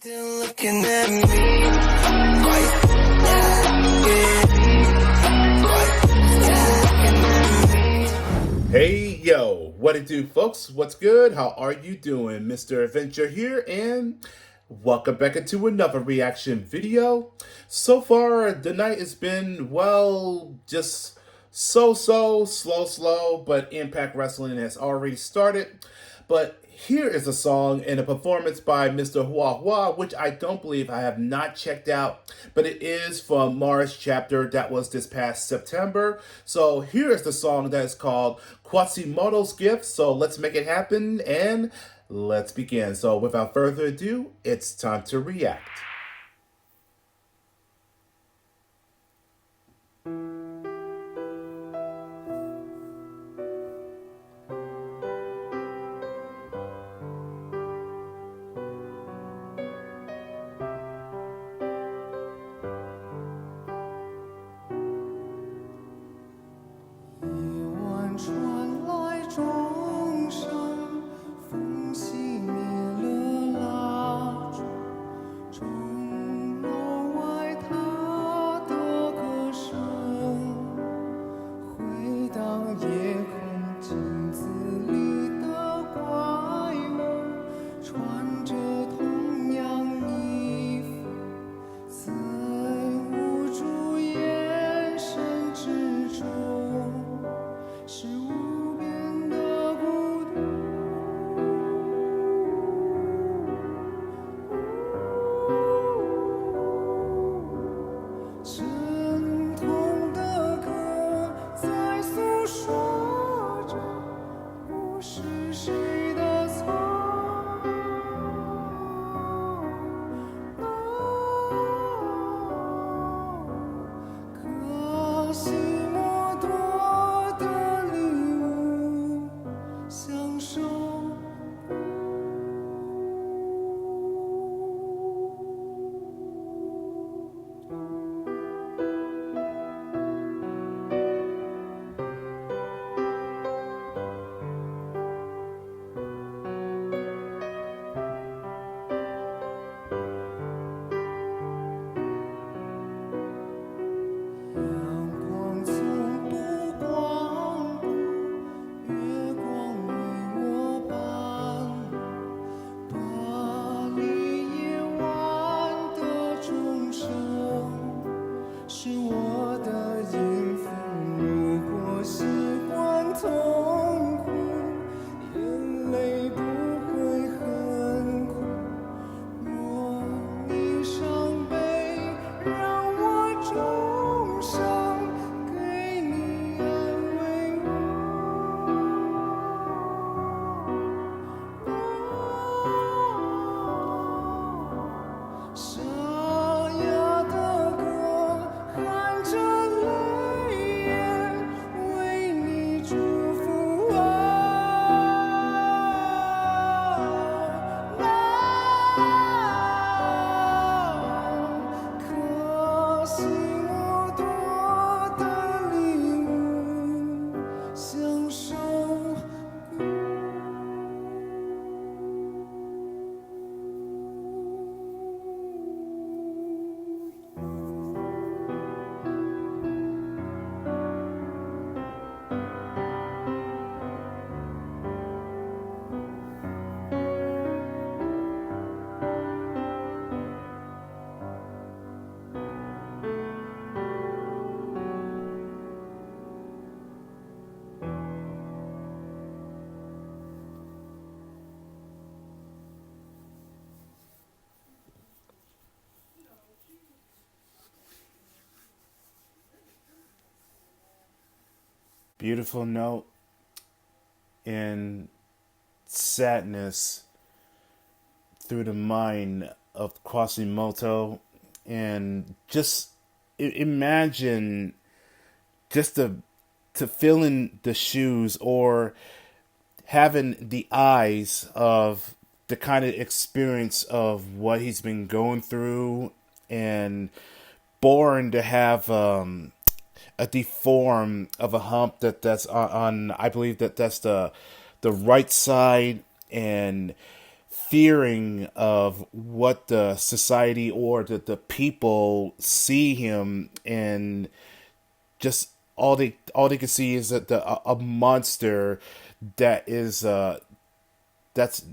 Still looking at me. Hey yo, what it do, folks? What's good? How are you doing? Mr. Adventure here, and welcome back into another reaction video. So far, the night has been, well, just slow, but Impact Wrestling has already started. But here is a song and a performance by Mr. Hua Hua, which I don't believe I have not checked out, but it is from Mars chapter that was this past September. So here is the song that is called Quasimodo's Gift. So let's make it happen and let's begin. So without further ado, it's time to react. Beautiful note and sadness through the mind of Quasimodo, and just imagine just to fill in the shoes or having the eyes of the kind of experience of what he's been going through, and born to have a deform of a hump that's on I believe that's the right side, and fearing of what the society or the people see him, and just all they can see is that a monster that is that's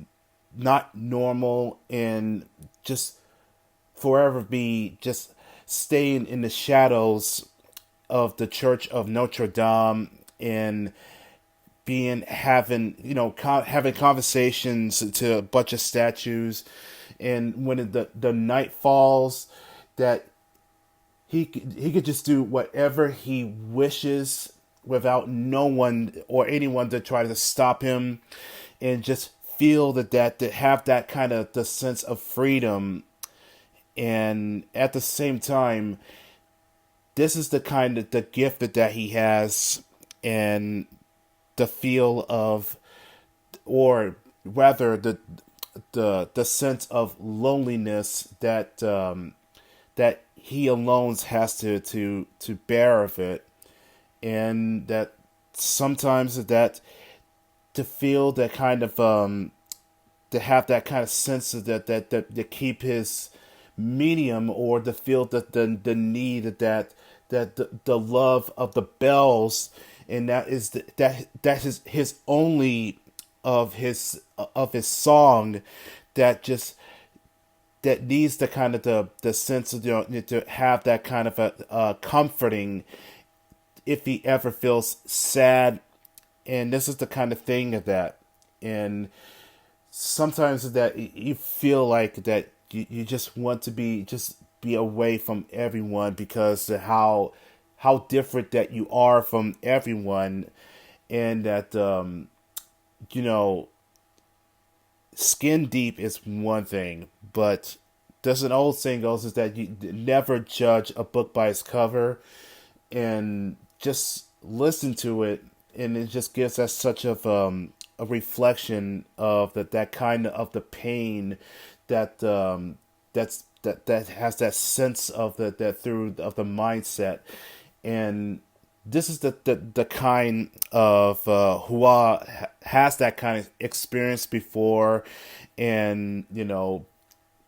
not normal, and just forever be just staying in the shadows of the Church of Notre Dame, and being having having conversations to a bunch of statues, and when the night falls, that he could just do whatever he wishes without no one or anyone to try to stop him, and just feel that to have that kind of the sense of freedom. And at the same time, this is the kind of the gift that he has, and the feel of, or rather the sense of loneliness that he alone has to bear of it, and that sometimes that to feel that kind of to have that kind of sense of that to keep his medium, or to feel that the need the love of the bells, and that is that is his only of his song, that just that needs the kind of the sense of to have that kind of a comforting if he ever feels sad. And this is the kind of thing of that. And sometimes that you feel like that you just want to be away from everyone, because of how different that you are from everyone. And that you know skin deep is one thing, but there's an old saying goes is that you never judge a book by its cover, and just listen to it, and it just gives us such of a reflection of that kind of the pain that that has that sense of that through of the mindset. And this is the kind of Hua has that kind of experience before, and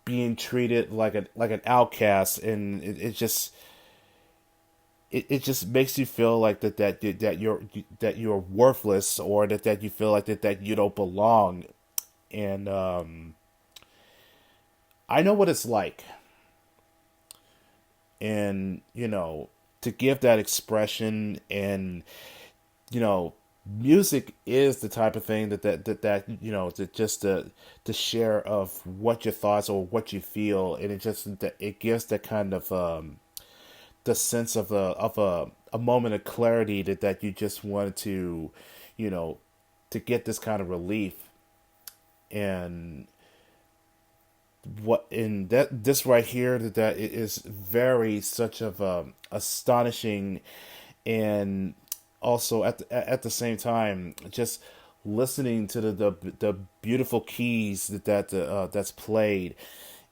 being treated like an outcast, and it just makes you feel like that you're worthless, or that you feel like that you don't belong. And I know what it's like, and to give that expression. And music is the type of thing that just the share of what your thoughts or what you feel, and it gives that kind of the sense of a moment of clarity that you just wanted you know to get this kind of relief. And what in that this right here, that it is very such of a astonishing, and also at the same time just listening to the beautiful keys that's played.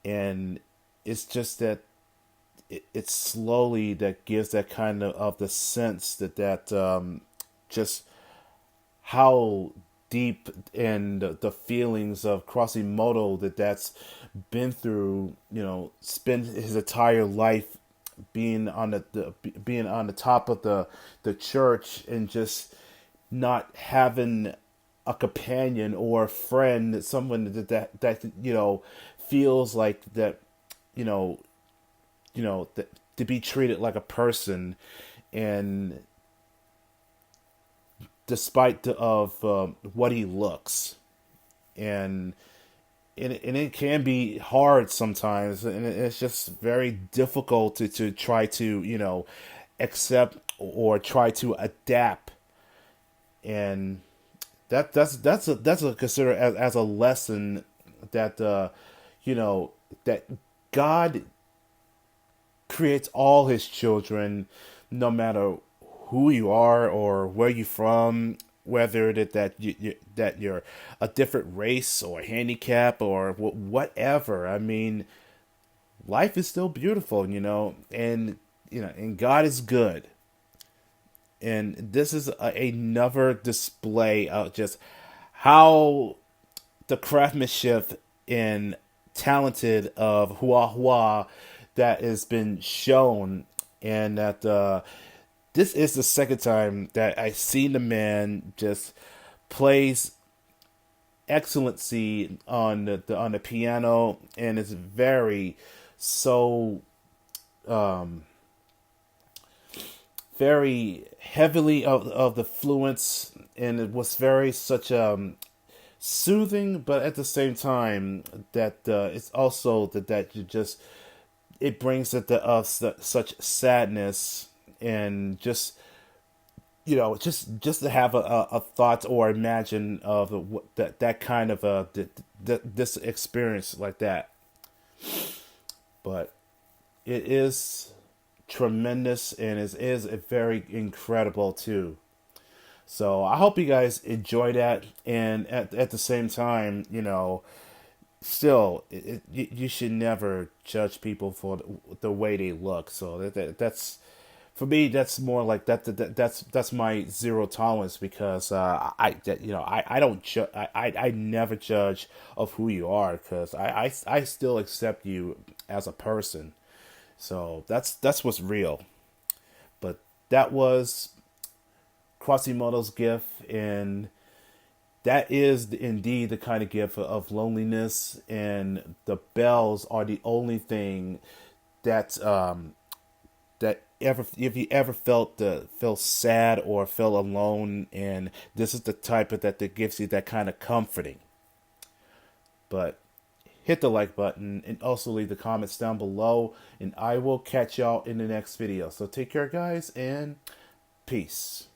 And it's just that it slowly that gives that kind of the sense that just how deep, and the feelings of Quasimodo that's been through, spend his entire life being on being on the top of the church, and just not having a companion or a friend, someone that feels like that, you know that to be treated like a person. And despite of what he looks, and it can be hard sometimes, and it's just very difficult to try to accept or try to adapt. And that's a consider as a lesson that that God creates all his children, no matter who you are or where you're from, whether that you're a different race or handicap or whatever. I mean, life is still beautiful, and God is good. And this is another display of just how the craftsmanship and talented of Hua Hua that has been shown, and that this is the second time that I've seen the man just plays excellency on the piano, and it's very so very heavily of the fluence, and it was very such soothing, but at the same time that it's also that you just it brings it to us such sadness, and just just to have a thought or imagine of that kind of this experience like that. But it is tremendous, and it is very incredible too. So I hope you guys enjoy that, and at the same time, still, you should never judge people for the way they look. So that's for me. That's more like that's my zero tolerance, because I don't I never judge of who you are, because I still accept you as a person. So that's what's real. But that was Quasimodo's gift, and that is indeed the kind of gift of loneliness. And the bells are the only thing that that ever, if you ever felt sad or felt alone, and this is the type of that gives you that kind of comforting. But hit the like button, and also leave the comments down below, and I will catch y'all in the next video. So take care, guys, and peace.